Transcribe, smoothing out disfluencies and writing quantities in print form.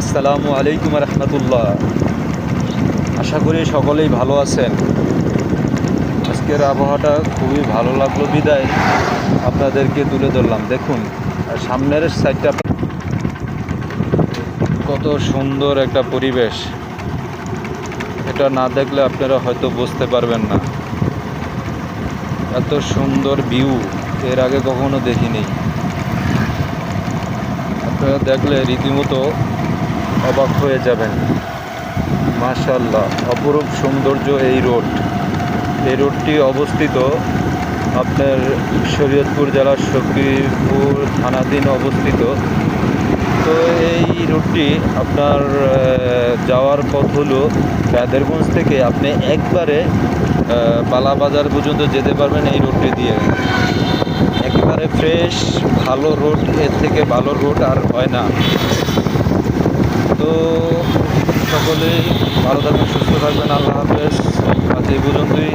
আসসালামু আলাইকুম রহমতুল্লাহ। আশা করি সকলেই ভালো আছেন। আজকের আবহাওয়াটা খুবই ভালো লাগলো বিদায় আপনাদেরকে তুলে ধরলাম। দেখুন সামনের সাইডটা কত সুন্দর একটা পরিবেশ, এটা না দেখলে আপনারা হয়তো বুঝতে পারবেন না। এত সুন্দর ভিউ এর আগে কখনো দেখিনি। আপনারা দেখলে রীতিমতো অবাক হয়ে যাবেন। মাশাআল্লাহ, অপরূপ সৌন্দর্য এই রোডটি অবস্থিত আপনার শরীয়তপুর জেলার সখীপুর থানাধীন অবস্থিত। তো এই রোডটি আপনার যাওয়ার পথ হলো কাদেরগঞ্জ থেকে আপনি একবারে বালাবাজার পর্যন্ত যেতে পারবেন এই রোডটি দিয়ে। একেবারে ফ্রেশ ভালো রোড, এর থেকে ভালো রোড আর হয় না। তো সকলেই ভালো থাকবেন, সুস্থ থাকবেন। আল্লাহ হাফেজ। আজ এই পর্যন্তই।